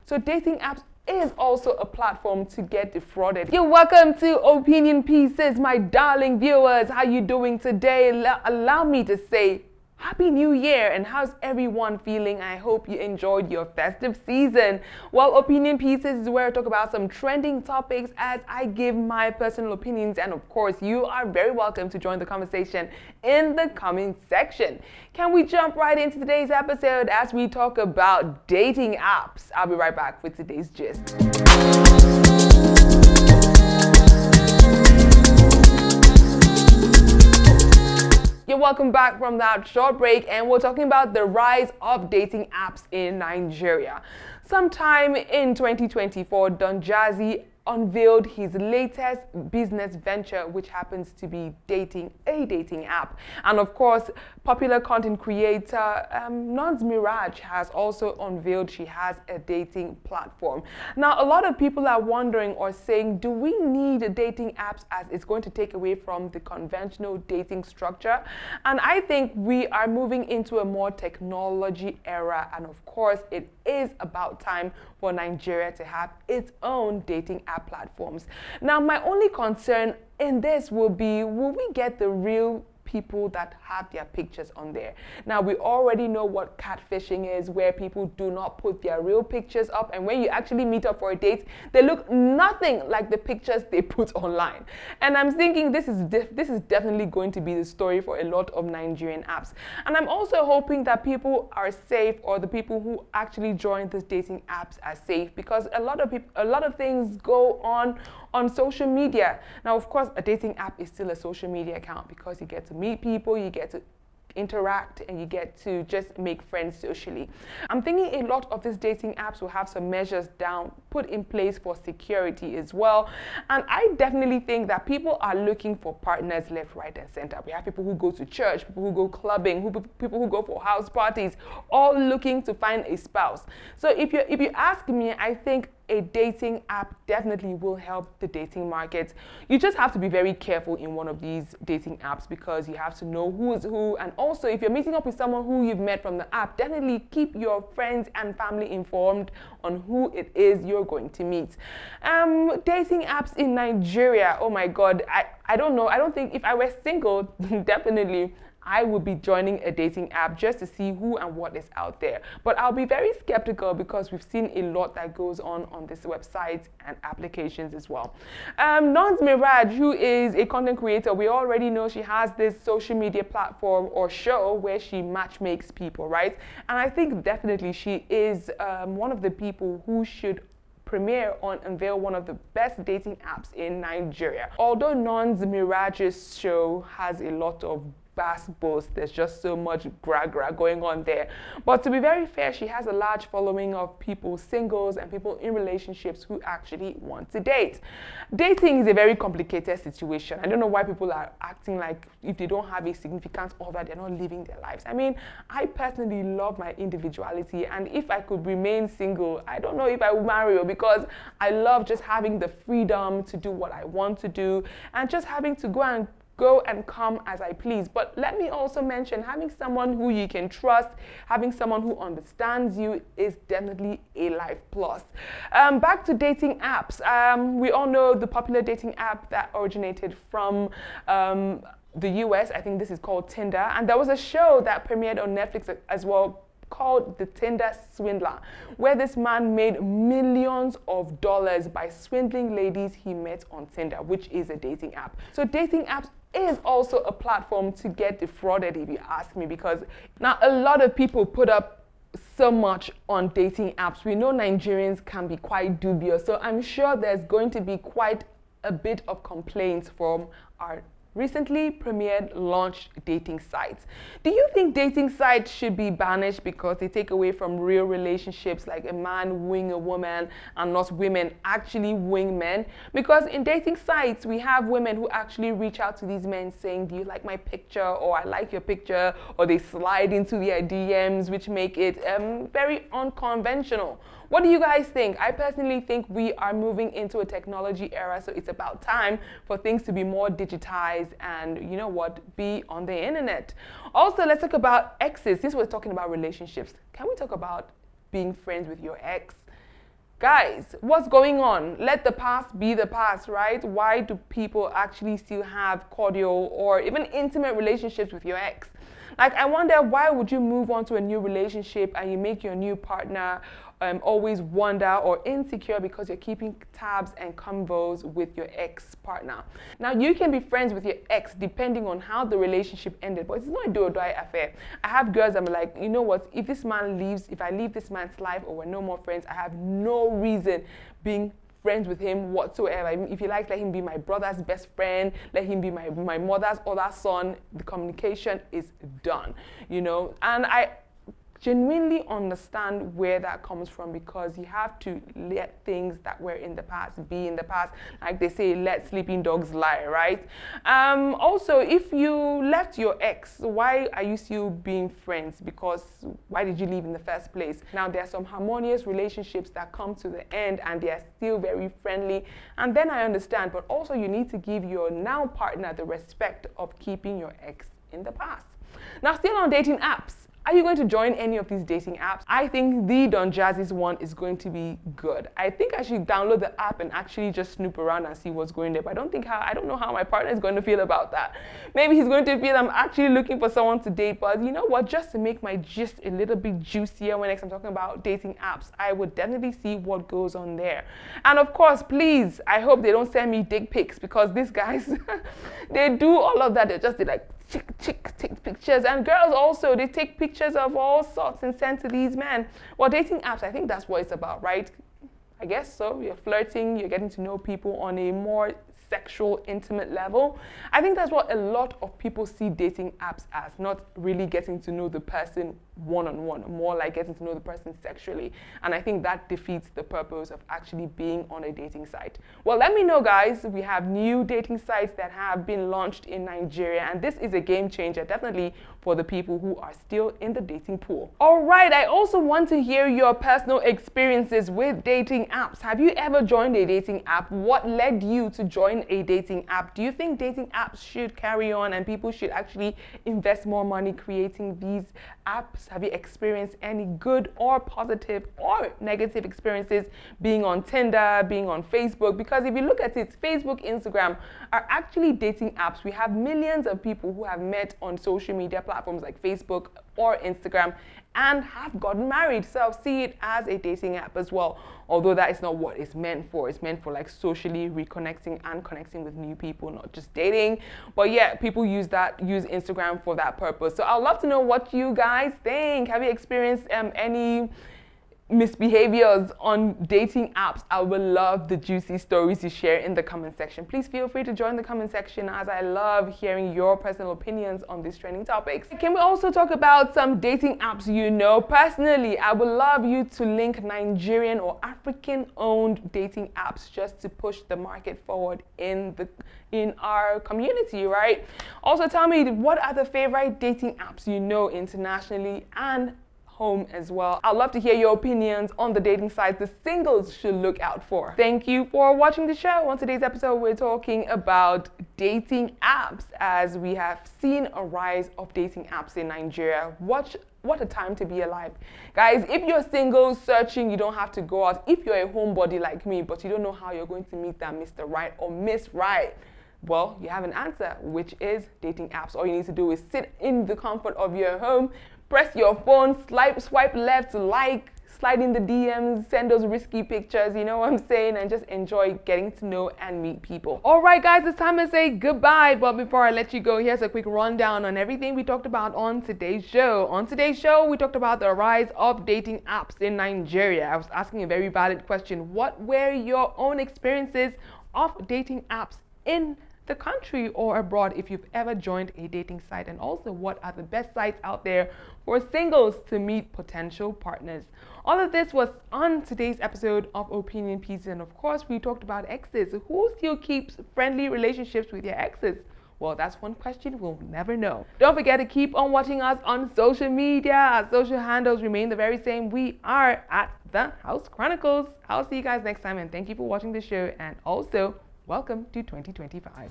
So dating apps is also a platform to get defrauded. You're welcome to Opinion Pieces, my darling viewers. How you doing today? Allow me to say Happy New Year, and how's everyone feeling? I hope you enjoyed your festive season. Well, Opinion Pieces is where I talk about some trending topics as I give my personal opinions, and of course, you are very welcome to join the conversation in the comment section. Can we jump right into today's episode as we talk about dating apps? I'll be right back with today's gist. You're welcome back from that short break, and we're talking about the rise of dating apps in Nigeria. Sometime in 2024, Don Jazzy unveiled his latest business venture, which happens to be a dating app. And of course, popular content creator Nons Mirage has also unveiled she has a dating platform. Now, a lot of people are wondering or saying, do we need dating apps as it's going to take away from the conventional dating structure? And I think we are moving into a more technology era, and of course, it is about time for Nigeria to have its own dating app platforms. Now, my only concern in this will be, will we get the real people that have their pictures on there? Now, we already know what catfishing is, where people do not put their real pictures up, and when you actually meet up for a date, they look nothing like the pictures they put online. And I'm thinking this is definitely going to be the story for a lot of Nigerian apps. And I'm also hoping that people are safe, or the people who actually join these dating apps are safe, because a lot of things go on social media. Now, of course, a dating app is still a social media account because you get to meet people, you get to interact, and you get to just make friends socially. I'm thinking a lot of these dating apps will have some measures put in place for security as well. And I definitely think that people are looking for partners left, right, and center. We have people who go to church, people who go clubbing, people who go for house parties, all looking to find a spouse. So if you ask me, I think a dating app definitely will help the dating market. You just have to be very careful in one of these dating apps because you have to know who is who. And also, if you're meeting up with someone who you've met from the app, definitely keep your friends and family informed on who it is you're going to meet. Dating apps in Nigeria, oh my God, I don't know. I don't think if I were single, definitely I would be joining a dating app just to see who and what is out there. But I'll be very skeptical because we've seen a lot that goes on this website and applications as well. Nons Mirage, who is a content creator, we already know she has this social media platform or show where she matchmakes people, right? And I think definitely she is one of the people who should unveil one of the best dating apps in Nigeria. Although Nons Mirage's show has a lot of boast, there's just so much gra going on there. But to be very fair, she has a large following of people, singles and people in relationships who actually want to date. Dating is a very complicated situation. I don't know why people are acting like if they don't have a significant other, they're not living their lives. I mean, I personally love my individuality, and if I could remain single, I don't know if I would marry her, because I love just having the freedom to do what I want to do and just having to go and come as I please. But let me also mention, having someone who you can trust, having someone who understands you is definitely a life plus. Back to dating apps. We all know the popular dating app that originated from the US. I think this is called Tinder. And there was a show that premiered on Netflix as well called The Tinder Swindler, where this man made millions of dollars by swindling ladies he met on Tinder, which is a dating app. So dating apps is also a platform to get defrauded, if you ask me, because now a lot of people put up so much on dating apps. We know Nigerians can be quite dubious, so I'm sure there's going to be quite a bit of complaints from our recently premiered launched dating sites. Do you think dating sites should be banished because they take away from real relationships, like a man wooing a woman and not women actually wooing men? Because in dating sites, we have women who actually reach out to these men saying, do you like my picture? Or I like your picture. Or they slide into their DMs, which make it very unconventional. What do you guys think? I personally think we are moving into a technology era, so it's about time for things to be more digitized and, you know what, be on the internet. Also, let's talk about exes. Since we're talking about relationships, can we talk about being friends with your ex? Guys, what's going on? Let the past be the past, right? Why do people actually still have cordial or even intimate relationships with your ex? Like, I wonder, why would you move on to a new relationship and you make your new partner always wonder or insecure because you're keeping tabs and convos with your ex-partner? Now, you can be friends with your ex depending on how the relationship ended, but it's not a do or die affair. I have girls I'm like, you know what, if this man leaves, if I leave this man's life or we're no more friends, I have no reason being friends with him whatsoever. If he likes, let him be my brother's best friend, let him be my mother's other son. The communication is done, you know. And I genuinely understand where that comes from, because you have to let things that were in the past be in the past. Like they say, let sleeping dogs lie, right? Also, if you left your ex, why are you still being friends? Because why did you leave in the first place? Now, there are some harmonious relationships that come to the end and they are still very friendly, and then I understand, but also you need to give your now partner the respect of keeping your ex in the past. Now, still on dating apps, are you going to join any of these dating apps? I think the Don Jazzy's one is going to be good. I think I should download the app and actually just snoop around and see what's going there. But I don't know how my partner is going to feel about that. Maybe he's going to feel I'm actually looking for someone to date. But you know what? Just to make my gist a little bit juicier when next I'm talking about dating apps, I would definitely see what goes on there. And of course, please, I hope they don't send me dick pics, because these guys, they do all of that. They like take pictures, and girls also, they take pictures of all sorts and send to these men. Well, dating apps, I think that's what it's about, right? I guess so. You're flirting, you're getting to know people on a more sexual, intimate level. I think that's what a lot of people see dating apps as, not really getting to know the person one-on-one, more like getting to know the person sexually. And I think that defeats the purpose of actually being on a dating site. Well, let me know, guys. We have new dating sites that have been launched in Nigeria, and this is a game changer, definitely, for the people who are still in the dating pool. All right, I also want to hear your personal experiences with dating apps. Have you ever joined a dating app? What led you to join a dating app? Do you think dating apps should carry on and people should actually invest more money creating these apps? Have you experienced any good or positive or negative experiences being on Tinder, being on Facebook? Because if you look at it, Facebook, Instagram are actually dating apps. We have millions of people who have met on social media platforms like Facebook or Instagram and have gotten married. So I'll see it as a dating app as well. Although that is not what it's meant for. It's meant for like socially reconnecting and connecting with new people, not just dating. But yeah, people use Instagram for that purpose. So I'd love to know what you guys think. Have you experienced any misbehaviors on dating apps? I would love the juicy stories you share in the comment section. Please feel free to join the comment section, as I love hearing your personal opinions on these trending topics. Can we also talk about some dating apps you know? Personally, I would love you to link Nigerian or African-owned dating apps just to push the market forward in our community, right? Also, tell me, what are the favorite dating apps you know internationally and home as well? I'd love to hear your opinions on the dating sites the singles should look out for. Thank you for watching the show. On today's episode, we're talking about dating apps, as we have seen a rise of dating apps in Nigeria. What a time to be alive. Guys, if you're single, searching, you don't have to go out. If you're a homebody like me, but you don't know how you're going to meet that Mr. Right or Miss Right, well, you have an answer, which is dating apps. All you need to do is sit in the comfort of your home, press your phone, swipe left, slide in the DMs, send those risky pictures, you know what I'm saying, and just enjoy getting to know and meet people. All right, guys, it's time to say goodbye. But before I let you go, here's a quick rundown on everything we talked about on today's show. On today's show, we talked about the rise of dating apps in Nigeria. I was asking a very valid question. What were your own experiences of dating apps in the country or abroad, if you've ever joined a dating site? And also, what are the best sites out there for singles to meet potential partners? All of this was on today's episode of Opinion Pieces. And of course, we talked about exes. Who still keeps friendly relationships with your exes? Well, that's one question we'll never know. Don't forget to keep on watching us on social media. Our social handles remain the very same. We are at The House Chronicles. I'll see you guys next time, and thank you for watching the show. And also, welcome to 2025.